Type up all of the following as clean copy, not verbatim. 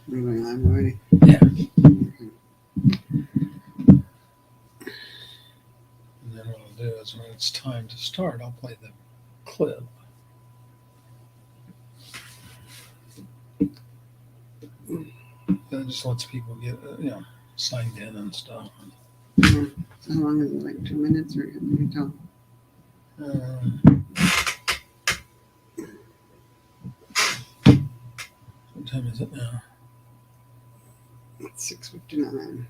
I'm ready. Yeah. And then what I'll do is when it's time to start, I'll play the clip. That just lets people get, signed in and stuff. How long is it? Like 2 minutes or how many talk? What time is it now? It's 6:59.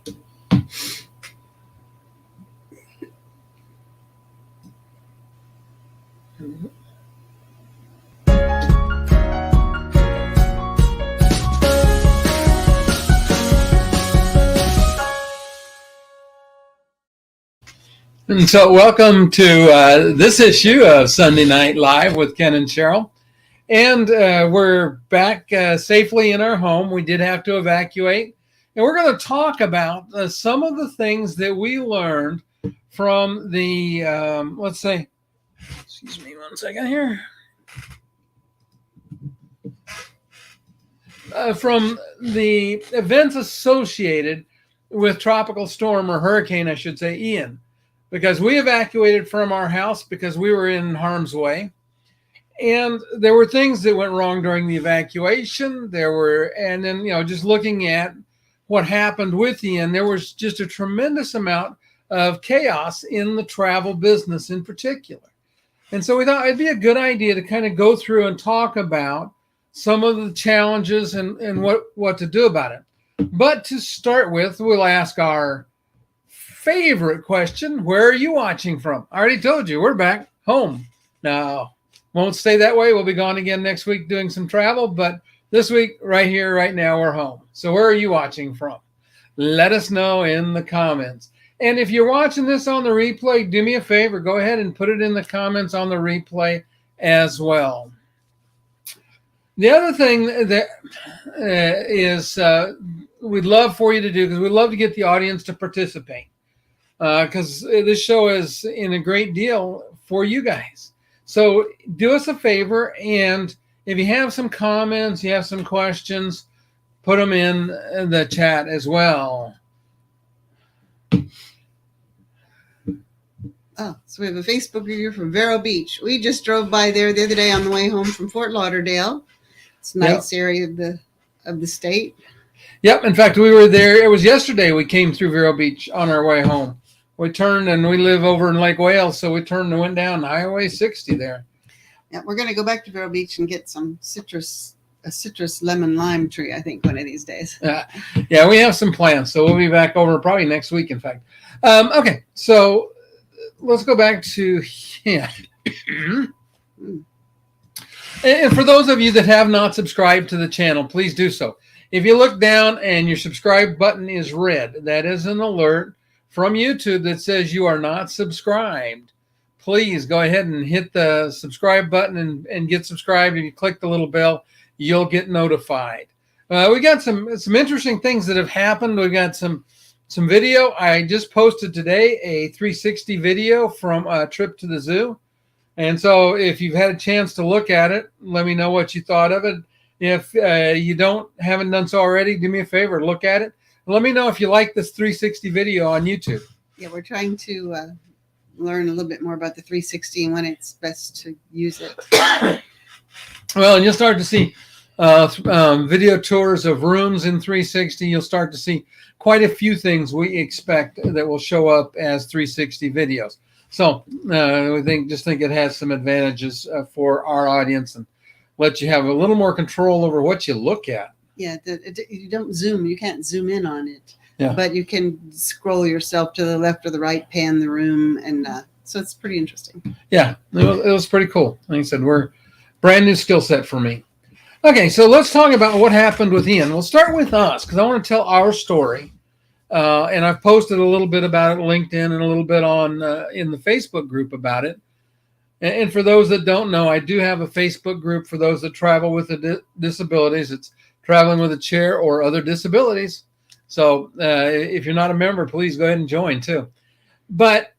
And so welcome to this issue of Sunday Night Live with Ken and Cheryl. And we're back safely in our home. We did have to evacuate. And we're going to talk about some of the things that we learned from the, let's say, excuse me 1 second here. From the events associated with tropical storm or hurricane, I should say, Ian. Because we evacuated from our house because we were in harm's way. And there were things that went wrong during the evacuation. And then, just looking at what happened with Ian, there was just a tremendous amount of chaos in the travel business in particular. And so we thought it'd be a good idea to kind of go through and talk about some of the challenges and what to do about it. But to start with, we'll ask our favorite question. Where are you watching from? I already told you, we're back home. Now, won't stay that way. We'll be gone again next week doing some travel, but this week, right here, right now, we're home. So where are you watching from? Let us know in the comments. And if you're watching this on the replay, do me a favor, go ahead and put it in the comments on the replay as well. The other thing that is we'd love for you to do, because we'd love to get the audience to participate, because this show is in a great deal for you guys. So do us a favor, and if you have some comments, you have some questions, put them in the chat as well. Oh, so we have a Facebook review from Vero Beach. We just drove by there the other day on the way home from Fort Lauderdale. It's a nice area of the state. Yep. In fact, we were there. It was yesterday we came through Vero Beach on our way home. We turned, and we live over in Lake Wales, so we turned and went down Highway 60 there. Yeah, we're going to go back to Vero Beach and get some a citrus lemon lime tree, I think, one of these days. Yeah, we have some plans, so we'll be back over probably next week, in fact. Okay, so let's go back to And for those of you that have not subscribed to the channel, please do so. If you look down and your subscribe button is red, that is an alert from YouTube that says you are not subscribed. Please go ahead and hit the subscribe button and get subscribed. If you click the little bell, you'll get notified. We got some interesting things that have happened. We got some video. I just posted today a 360 video from a trip to the zoo. And so if you've had a chance to look at it, let me know what you thought of it. If you haven't done so already, do me a favor, look at it. Let me know if you like this 360 video on YouTube. Yeah, we're trying to learn a little bit more about the 360 and when it's best to use it. Well, and you'll start to see video tours of rooms in 360. You'll start to see quite a few things we expect that will show up as 360 videos. So we think it has some advantages for our audience and let you have a little more control over what you look at. Yeah, you don't zoom. You can't zoom in on it. Yeah. But you can scroll yourself to the left or the right, pan the room, and so it's pretty interesting. Yeah, it was pretty cool. Like I said, we're brand new skill set for me. Okay, so let's talk about what happened with Ian. We'll start with us because I want to tell our story. And I've posted a little bit about it on LinkedIn and a little bit on in the Facebook group about it. And for those that don't know, I do have a Facebook group for those that travel with disabilities. It's Traveling with a Chair or Other Disabilities. So if you're not a member, please go ahead and join too. But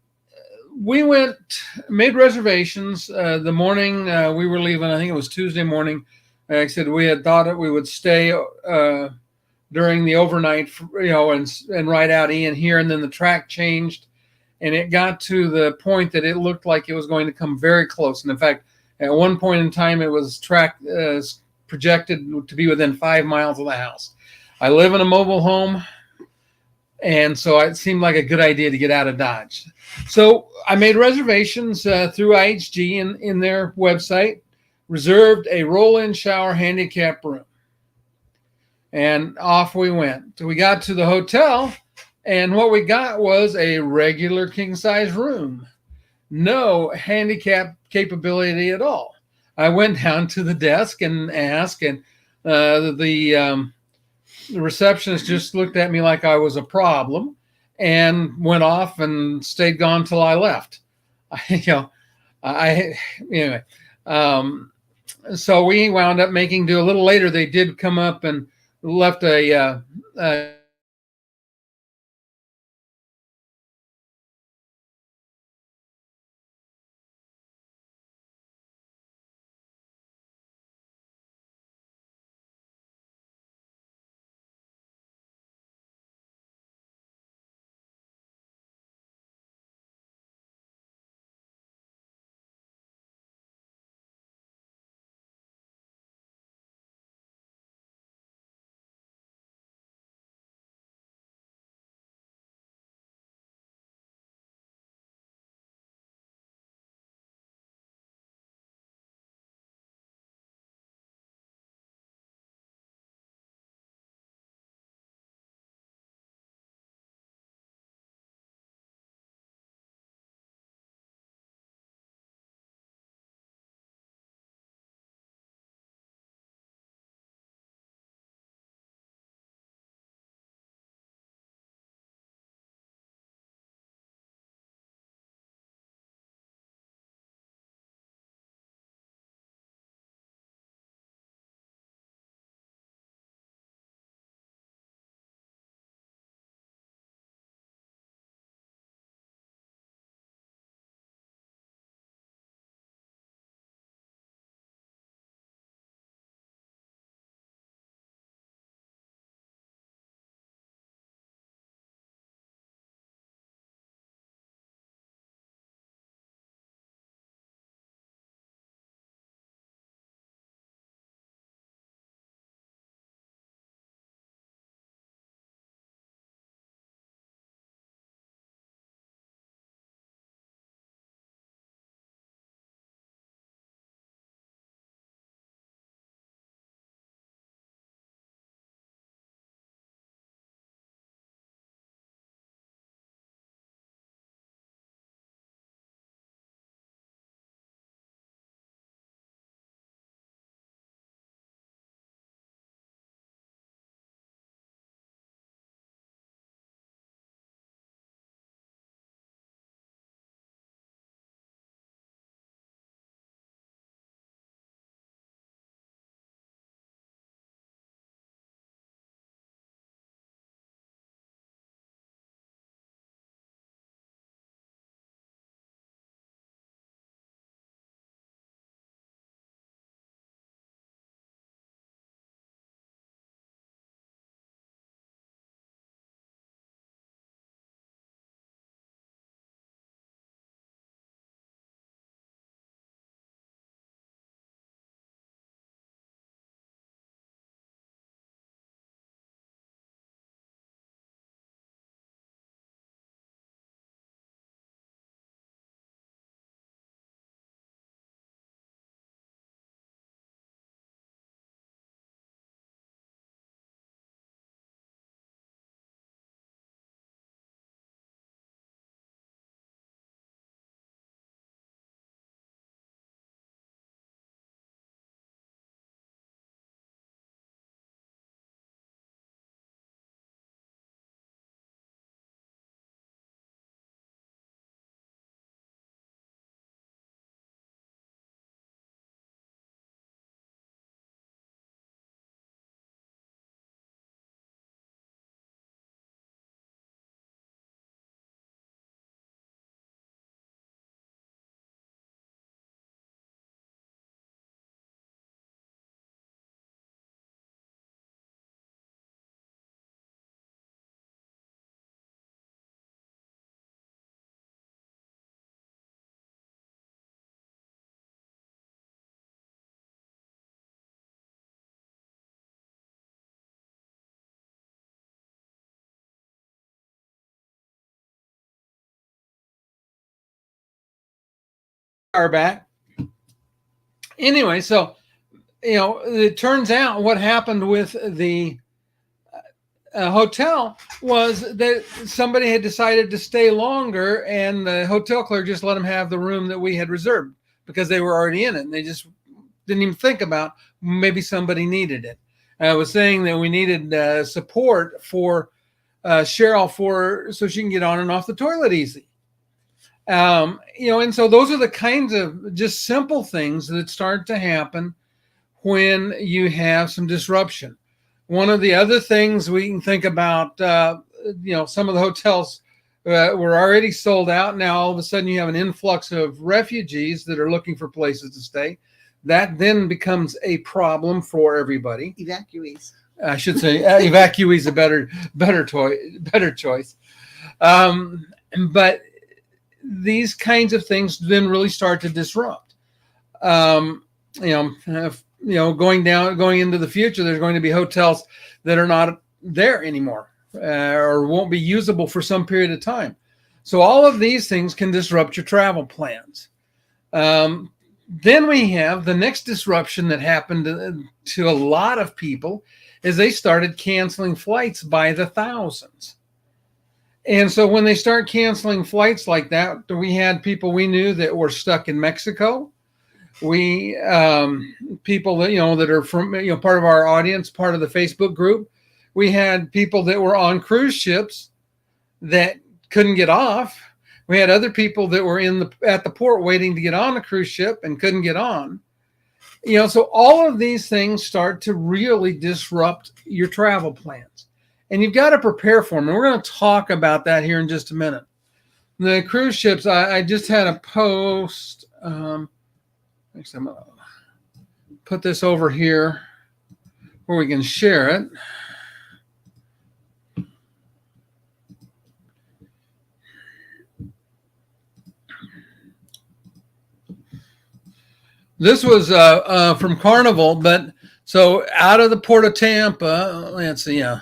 we made reservations the morning we were leaving. I think it was Tuesday morning. Like I said, we had thought that we would stay during the overnight, and ride out Ian here. And then the track changed, and it got to the point that it looked like it was going to come very close. And in fact, at one point in time, it was projected to be within 5 miles of the house. I live in a mobile home, and so it seemed like a good idea to get out of Dodge. So I made reservations through IHG in their website, reserved a roll-in shower handicap room, and off we went. So we got to the hotel, and what we got was a regular king-size room. No handicap capability at all. I went down to the desk and asked, and the receptionist just looked at me like I was a problem and went off and stayed gone till I left. Anyway. So we wound up making do. A little later, they did come up and left a are back. Anyway, so it turns out what happened with the hotel was that somebody had decided to stay longer, and the hotel clerk just let them have the room that we had reserved because they were already in it, and they just didn't even think about maybe somebody needed it. I was saying that we needed support for Cheryl so she can get on and off the toilet easy. And so those are the kinds of just simple things that start to happen when you have some disruption. One of the other things we can think about, some of the hotels were already sold out. Now, all of a sudden you have an influx of refugees that are looking for places to stay. That then becomes a problem for everybody. Evacuees. I should say evacuees a better choice. But these kinds of things then really start to disrupt. Going into the future, there's going to be hotels that are not there anymore or won't be usable for some period of time. So all of these things can disrupt your travel plans. Then we have the next disruption that happened to a lot of people is they started canceling flights by the thousands. And so when they start canceling flights like that, we had people we knew that were stuck in Mexico. We people that that are from part of our audience, part of the Facebook group. We had people that were on cruise ships that couldn't get off. We had other people that were at the port waiting to get on a cruise ship and couldn't get on. So all of these things start to really disrupt your travel plans. And you've got to prepare for them. And we're going to talk about that here in just a minute. The cruise ships, I just had a post. I'm going to put this over here where we can share it. This was from Carnival, but so out of the Port of Tampa, let's see, yeah.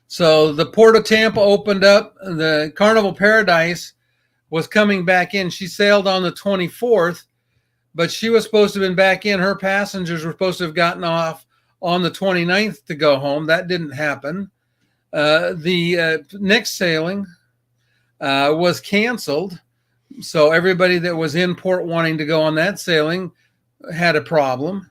So the Port of Tampa opened up. The Carnival Paradise was coming back in. She sailed on the 24th, but she was supposed to have been back in. Her passengers were supposed to have gotten off on the 29th to go home. That didn't happen. The next sailing was canceled. So everybody that was in port wanting to go on that sailing had a problem.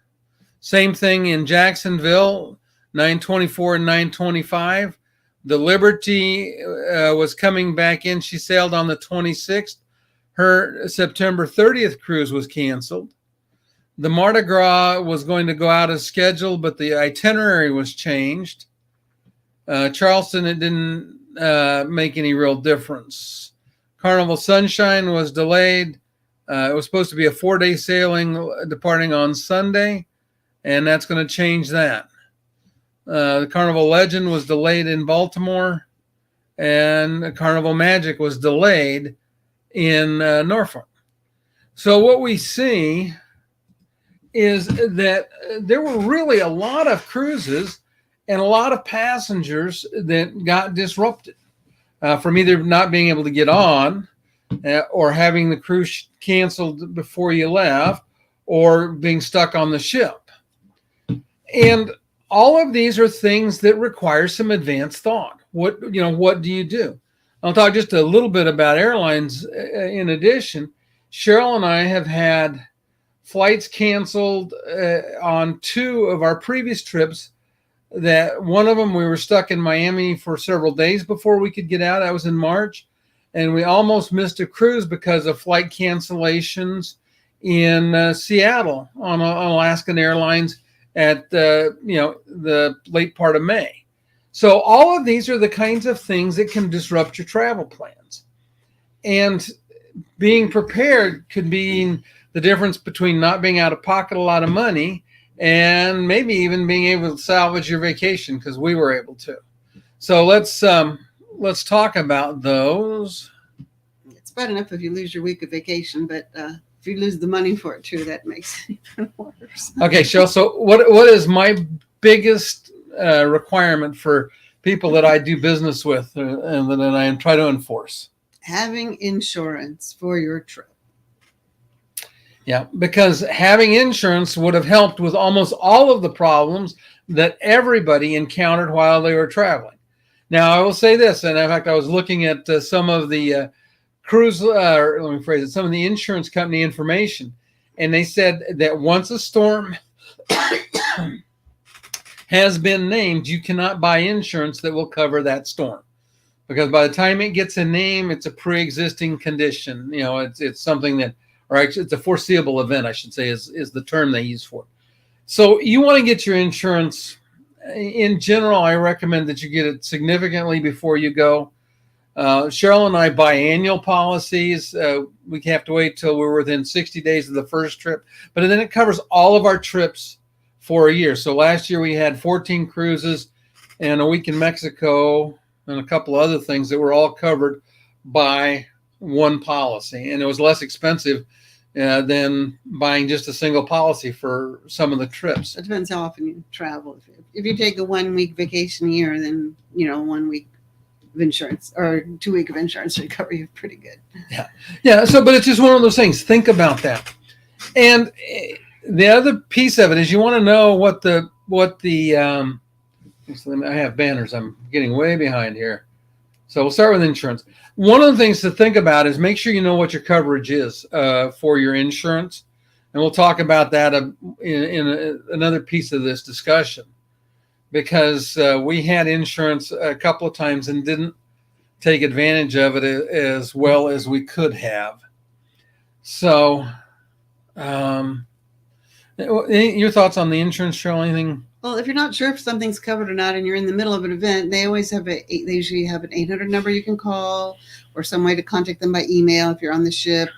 Same thing in Jacksonville, 924 and 925. The Liberty was coming back in. She sailed on the 26th. Her September 30th cruise was canceled. The Mardi Gras was going to go out as scheduled, but the itinerary was changed. Charleston, it didn't make any real difference. Carnival Sunshine was delayed. It was supposed to be a 4-day sailing departing on Sunday, and that's going to change that. The Carnival Legend was delayed in Baltimore, and the Carnival Magic was delayed in Norfolk. So what we see is that there were really a lot of cruises and a lot of passengers that got disrupted from either not being able to get on or having the cruise canceled before you left or being stuck on the ship. And all of these are things that require some advanced thought. What do you do? I'll talk just a little bit about airlines. In addition, Cheryl and I have had flights canceled on 2 of our previous trips. That one of them, we were stuck in Miami for several days before we could get out. That was in March. And we almost missed a cruise because of flight cancellations in Seattle on Alaskan Airlines at the late part of May. So all of these are the kinds of things that can disrupt your travel plans. And being prepared could mean the difference between not being out of pocket a lot of money and maybe even being able to salvage your vacation, because we were able to. So let's talk about those. It's bad enough if you lose your week of vacation, but if you lose the money for it too, that makes it even worse. Okay, Cheryl. So what is my biggest requirement for people that I do business with and that I try to enforce? Having insurance for your trip. Yeah, because having insurance would have helped with almost all of the problems that everybody encountered while they were traveling. Now, I will say this, and in fact, I was looking at some of the cruise, let me phrase it, some of the insurance company information, and they said that once a storm has been named, you cannot buy insurance that will cover that storm. Because by the time it gets a name, it's a pre-existing condition. It's something that, or actually, it's a foreseeable event, I should say, is the term they use for it. So you want to get your insurance. In general, I recommend that you get it significantly before you go. Cheryl and I buy annual policies. We have to wait till we're within 60 days of the first trip, but then it covers all of our trips for a year. So last year we had 14 cruises and a week in Mexico and a couple other things that were all covered by one policy. And it was less expensive than buying just a single policy for some of the trips. It depends how often you travel. If you take a 1 week vacation a year, then 1 week of insurance or 2 week of insurance should cover you pretty good. Yeah. So, but it's just one of those things. Think about that. And the other piece of it is you want to know what the I have banners. I'm getting way behind here. So we'll start with insurance. One of the things to think about is make sure you know what your coverage is for your insurance. And we'll talk about that in another piece of this discussion, because we had insurance a couple of times and didn't take advantage of it as well as we could have. So your thoughts on the insurance, Cheryl? Anything? Well, if you're not sure if something's covered or not and you're in the middle of an event, they usually have an 800 number you can call, or some way to contact them by email if you're on the ship,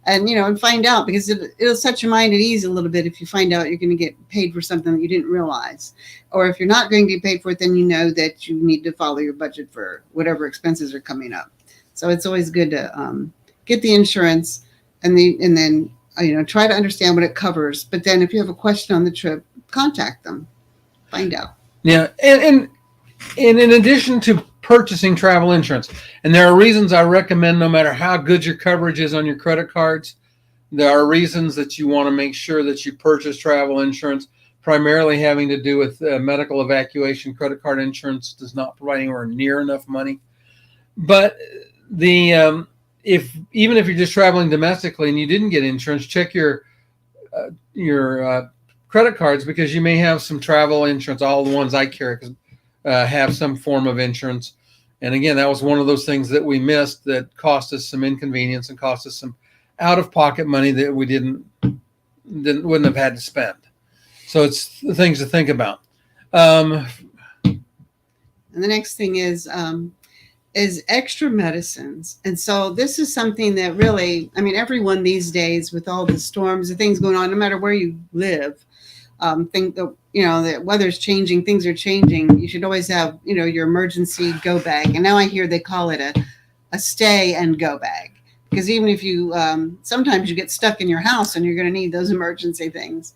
and find out, because it'll set your mind at ease a little bit if you find out you're going to get paid for something that you didn't realize. Or if you're not going to get paid for it, then you know that you need to follow your budget for whatever expenses are coming up. So it's always good to get the insurance and then try to understand what it covers. But then if you have a question on the trip, contact them. Find out. Yeah, and in addition to purchasing travel insurance, and there are reasons I recommend, no matter how good your coverage is on your credit cards, there are reasons that you want to make sure that you purchase travel insurance, primarily having to do with medical evacuation. Credit card insurance does not provide anywhere near enough money. But even if you're just traveling domestically and you didn't get insurance, check your credit cards, because you may have some travel insurance. All the ones I carry have some form of insurance. And again, that was one of those things that we missed that cost us some inconvenience and cost us some out-of-pocket money that we wouldn't have had to spend. So it's the things to think about. And the next thing is extra medicines. And so this is something that really, everyone these days, with all the storms and things going on, no matter where you live, think that that weather's changing, things are changing. You should always have your emergency go bag. And now I hear they call it a stay and go bag, because even if you sometimes you get stuck in your house and you're going to need those emergency things,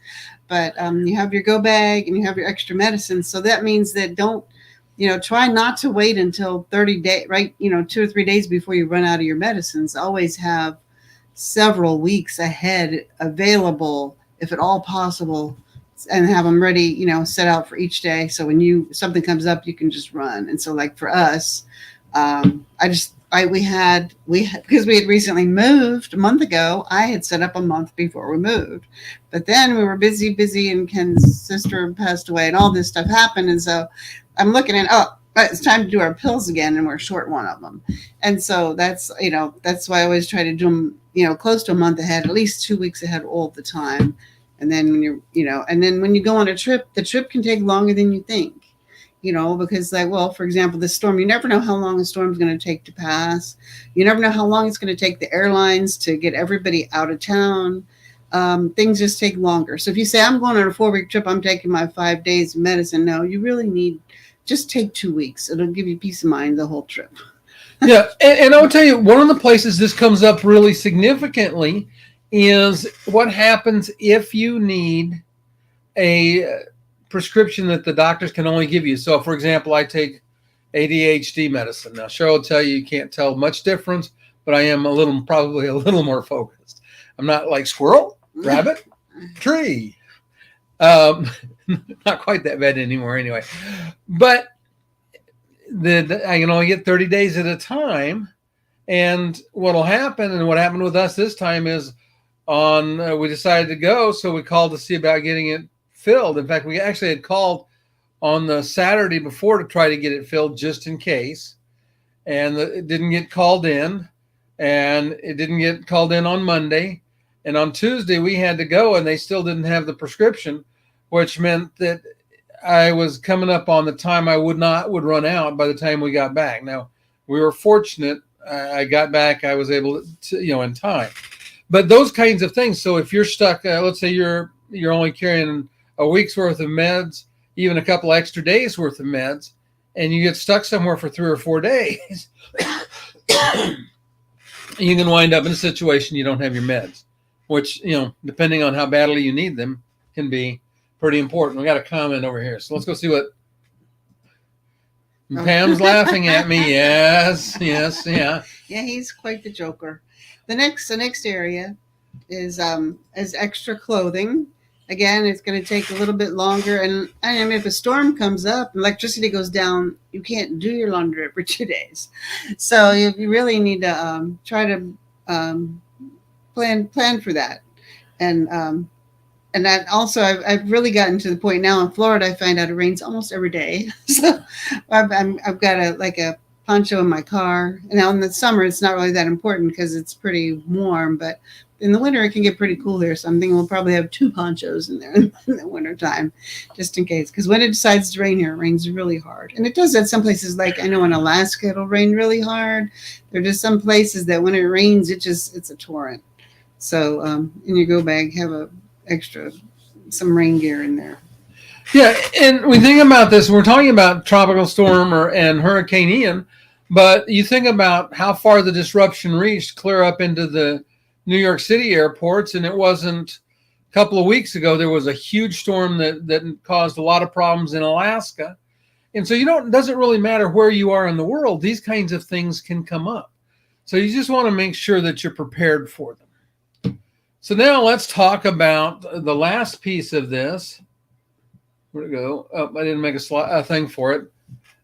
but you have your go bag and you have your extra medicine. So that means that try not to wait until 30 days, right? 2 or 3 days before you run out of your medicines. Always have several weeks ahead available, if at all possible, and have them ready, set out for each day. So when something comes up, you can just run. And so, like for us, because we had recently moved a month ago, I had set up a month before we moved, but then we were busy, and Ken's sister passed away and all this stuff happened. And so I'm looking at, it's time to do our pills again, and we're short one of them. And so that's why I always try to do them, close to a month ahead, at least 2 weeks ahead all the time. And then when you go on a trip, the trip can take longer than you think, because for example, this storm, you never know how long a storm is going to take to pass. You never know how long it's going to take the airlines to get everybody out of town. Things just take longer. So if you say, I'm going on a 4-week trip, I'm taking my 5 days of medicine. No, you really just take 2 weeks. It'll give you peace of mind the whole trip. Yeah. And I will tell you, one of the places this comes up really significantly is what happens if you need a prescription that the doctors can only give you. So, for example, I take ADHD medicine. Now, Cheryl will tell you can't tell much difference, but I am probably a little more focused. I'm not like Squirrel, Rabbit, tree. Um, not quite that bad anymore, anyway. But I can only get 30 days at a time. And what'll happen, and what happened with us this time is we decided to go, so we called to see about getting it filled. In fact, we actually had called on the Saturday before to try to get it filled just in case. And it didn't get called in. And it didn't get called in on Monday. And on Tuesday, we had to go, and they still didn't have the prescription, which meant that I was coming up on the time I would run out by the time we got back. Now, we were fortunate. I got back. I was able to, in time. But those kinds of things. So if you're stuck, let's say you're only carrying a week's worth of meds, even a couple extra days worth of meds, and you get stuck somewhere for 3 or 4 days, you can wind up in a situation you don't have your meds, which, depending on how badly you need them, can be pretty important. We got a comment over here. So let's go see what Pam's laughing at me. Yes, yeah. Yeah, he's quite the joker. The next area is extra clothing. Again, it's going to take a little bit longer. And I mean, if a storm comes up, electricity goes down, you can't do your laundry for 2 days. So you really need to try to plan for that. And that also, I've really gotten to the point now in Florida. I find out it rains almost every day. So I've got a poncho in my car. And now in the summer, it's not really that important because it's pretty warm. But in the winter, it can get pretty cool here. So I'm thinking we'll probably have 2 ponchos in there in the winter time, just in case. Because when it decides to rain here, it rains really hard. And it does at some places, like I know in Alaska, it'll rain really hard. There are just some places that when it rains, it's a torrent. So in your go bag, have some rain gear in there. Yeah, and we think about this. We're talking about tropical storm and Hurricane Ian, but you think about how far the disruption reached clear up into the New York City airports, and it wasn't a couple of weeks ago. There was a huge storm that caused a lot of problems in Alaska, and so it doesn't really matter where you are in the world. These kinds of things can come up, so you just want to make sure that you're prepared for them. So now let's talk about the last piece of this. Where'd it go? Oh, I didn't make a thing for it.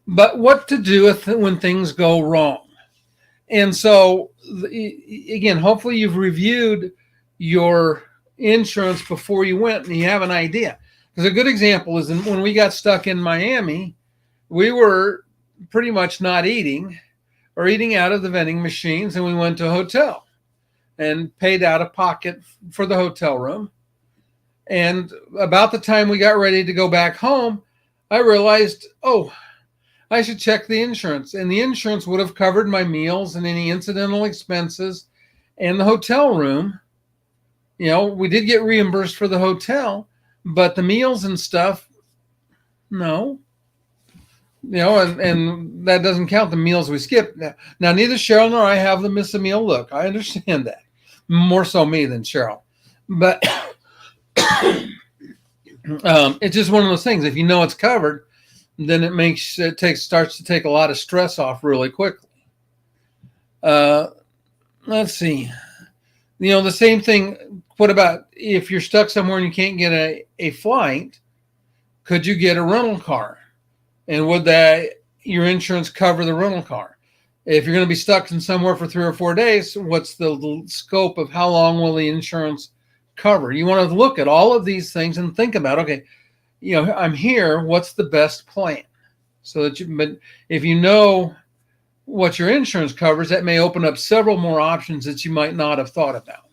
But what to do when things go wrong. And so, again, hopefully you've reviewed your insurance before you went and you have an idea. Because a good example is when we got stuck in Miami, we were pretty much not eating or eating out of the vending machines, and we went to a hotel and paid out of pocket for the hotel room. And about the time we got ready to go back home, I realized, I should check the insurance. And the insurance would have covered my meals and any incidental expenses and the hotel room. We did get reimbursed for the hotel, but the meals and stuff, no. And that doesn't count the meals we skipped. Now, neither Cheryl nor I have the miss a meal look. I understand that. More so me than Cheryl. But it's just one of those things. If you know it's covered, then it starts to take a lot of stress off really quickly. Let's see. The same thing. What about if you're stuck somewhere and you can't get a flight? Could you get a rental car? And would your insurance cover the rental car? If you're going to be stuck in somewhere for 3 or 4 days, what's the scope of how long will the insurance cover? You want to look at all of these things and think about, okay, I'm here. What's the best plan? So that but if you know what your insurance covers, that may open up several more options that you might not have thought about.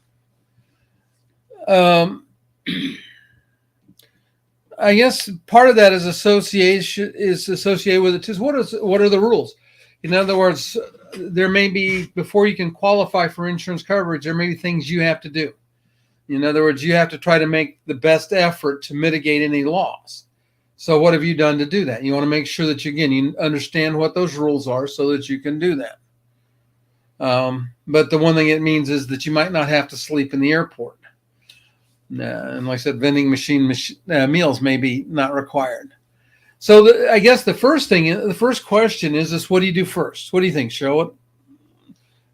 I guess part of that is associated with it too. What are the rules? In other words, there may be, before you can qualify for insurance coverage, there may be things you have to do. In other words, you have to try to make the best effort to mitigate any loss. So what have you done to do that? You want to make sure that you understand what those rules are so that you can do that. But the one thing it means is that you might not have to sleep in the airport. And like I said, vending machine meals may be not required. So I guess the first question is this: what do you do first? What do you think, Cheryl?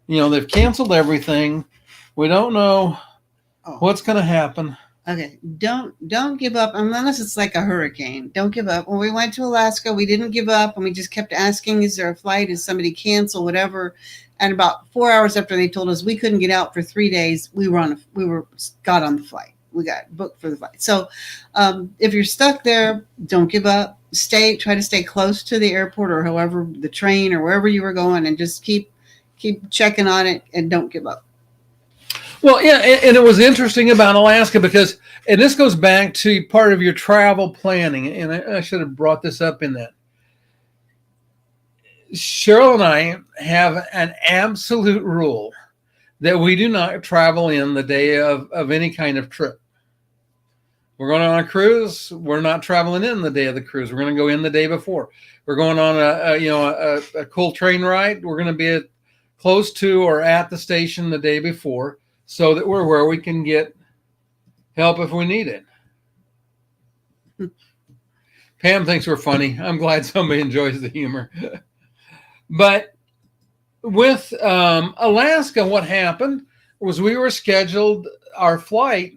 They've canceled everything. We don't know Oh, What's going to happen? okay. Don't give up unless it's like a hurricane. Don't give up. When we went to Alaska, we didn't give up, and we just kept asking, "Is there a flight? Is somebody canceled? Whatever." And about 4 hours after they told us we couldn't get out for 3 days, we got on the flight. We got booked for the flight. So, if you're stuck there, don't give up. Try to stay close to the airport or however the train or wherever you were going, and just keep checking on it and don't give up. Well, yeah, and it was interesting about Alaska because, and this goes back to part of your travel planning, and I should have brought this up in that. Cheryl and I have an absolute rule that we do not travel in the day of any kind of trip. We're going on a cruise. We're not traveling in the day of the cruise. We're going to go in the day before. We're going on a cool train ride. We're going to be close to or at the station the day before, so that we're where we can get help if we need it. Pam thinks we're funny. I'm glad somebody enjoys the humor. But with Alaska, what happened was we were scheduled our flight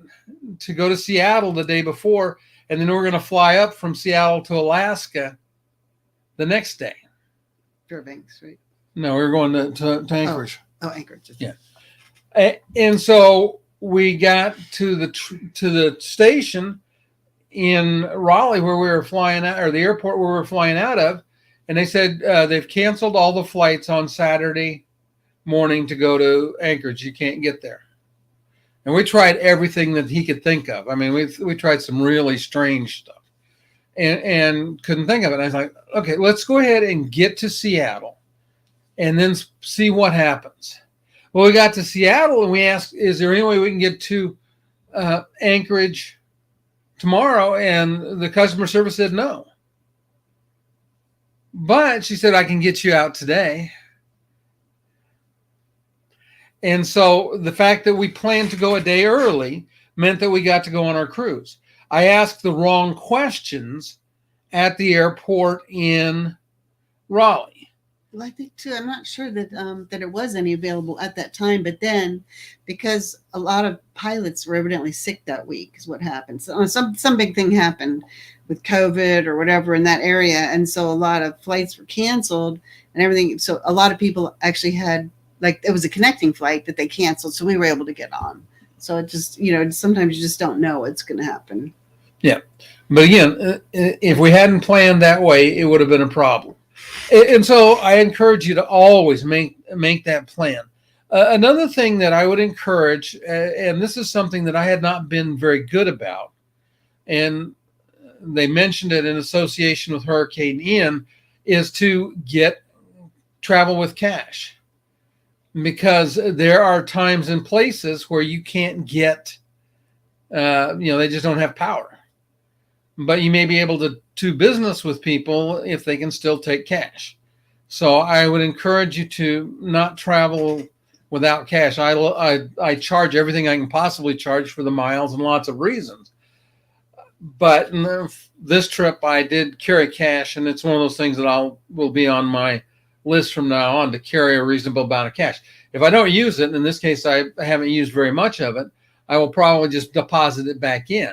to go to Seattle the day before, and then we're going to fly up from Seattle to Alaska the next day. Fairbanks, right? No, we were going to Anchorage. Oh, Anchorage. Yeah. And so we got to the station in Raleigh where we were flying out, or the airport where we were flying out of, and they said they've canceled all the flights on Saturday morning to go to Anchorage. You can't get there. And we tried everything that he could think of. I mean, we tried some really strange stuff and couldn't think of it. And I was like, okay, let's go ahead and get to Seattle and then see what happens. Well, we got to Seattle and we asked, is there any way we can get to Anchorage tomorrow? And the customer service said no. But she said, I can get you out today. And so the fact that we planned to go a day early meant that we got to go on our cruise. I asked the wrong questions at the airport in Raleigh. Well, I think too. I'm not sure that that it was any available at that time, but then because a lot of pilots were evidently sick that week, is what happened. So some big thing happened with COVID or whatever in that area, and so a lot of flights were canceled and everything. So a lot of people actually had, like, it was a connecting flight that they canceled, so we were able to get on. So it just, sometimes you just don't know what's going to happen. Yeah, but again, if we hadn't planned that way, it would have been a problem. And so I encourage you to always make that plan. Another thing that I would encourage, and this is something that I had not been very good about, and they mentioned it in association with Hurricane Ian, is to travel with cash. Because there are times and places where you can't get, they just don't have power. But you may be able to do business with people if they can still take cash. So I would encourage you to not travel without cash. I charge everything I can possibly charge for the miles and lots of reasons. But this trip I did carry cash, and it's one of those things that will be on my list from now on, to carry a reasonable amount of cash. If I don't use it, in this case I haven't used very much of it, I will probably just deposit it back in.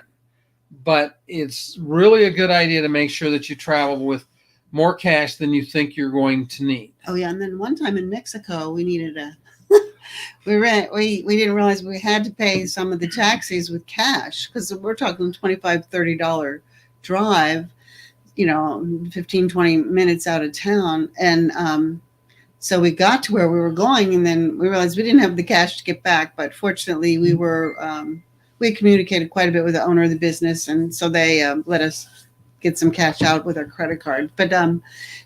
But it's really a good idea to make sure that you travel with more cash than you think you're going to need. Oh yeah, and then one time in Mexico, we needed we didn't realize we had to pay some of the taxis with cash, because we're talking $25-$30 drive, 15-20 minutes out of town. And so we got to where we were going, and then we realized we didn't have the cash to get back. But fortunately, we communicated quite a bit with the owner of the business, and so they let us get some cash out with our credit card. But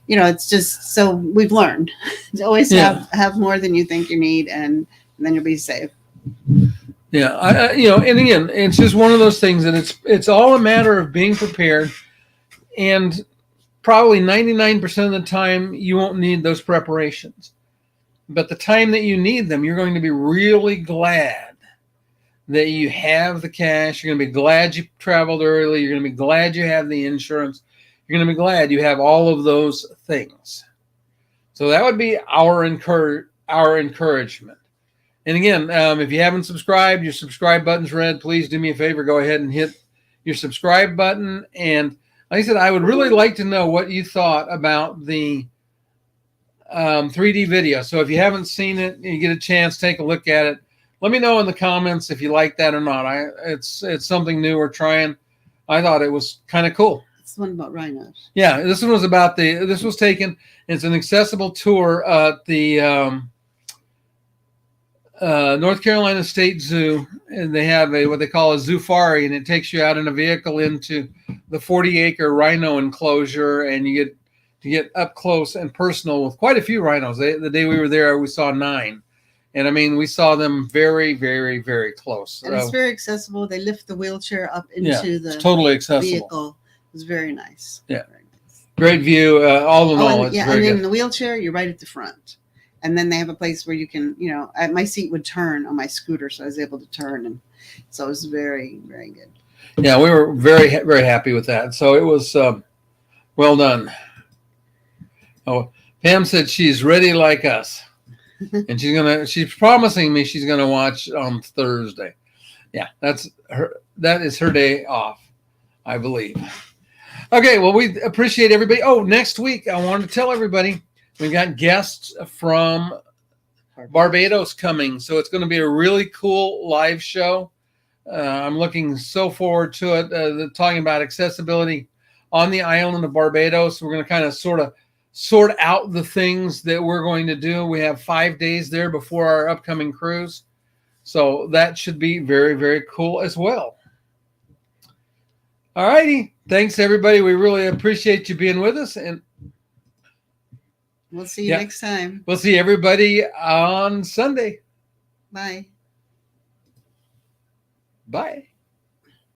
it's just, so we've learned to always have more than you think you need, and then you'll be safe. Yeah, and again, it's just one of those things that it's all a matter of being prepared, and probably 99% of the time you won't need those preparations. But the time that you need them, you're going to be really glad that you have the cash. You're going to be glad you traveled early. You're going to be glad you have the insurance. You're going to be glad you have all of those things. So that would be our encouragement. And again, if you haven't subscribed, your subscribe button's red. Please do me a favor. Go ahead and hit your subscribe button. And like I said, I would really like to know what you thought about the 3D video. So if you haven't seen it, you get a chance, take a look at it. Let me know in the comments if you like that or not. It's something new we're trying. I thought it was kind of cool. It's the one about rhinos. Yeah, this one was about this was taken. It's an accessible tour at the North Carolina State Zoo, and they have what they call a zoofari, and it takes you out in a vehicle into the 40-acre rhino enclosure, and you get to get up close and personal with quite a few rhinos. The day we were there, we saw 9. And I mean, we saw them very, very, very close. And it's very accessible. They lift the wheelchair up into the totally accessible vehicle. It was very nice. Yeah. Very nice. Great view. All in all, and, it's yeah, very and good. in the wheelchair, you're right at the front. And then they have a place where you can, my seat would turn on my scooter, so I was able to turn. And so it was very, very good. Yeah, we were very, very happy with that. So it was well done. Oh, Pam said she's ready like us. And she's promising me she's gonna watch on Thursday. Yeah, that is her day off, I believe. Okay, well, we appreciate everybody. Oh, next week I wanted to tell everybody we got guests from Barbados coming, so it's going to be a really cool live show. I'm looking so forward to it. Talking about accessibility on the island of Barbados. We're going to kind of sort out the things that we're going to do. We have 5 days there before our upcoming cruise. So that should be very, very cool as well. All righty. Thanks, everybody. We really appreciate you being with us. And we'll see you next time. We'll see everybody on Sunday. Bye. Bye.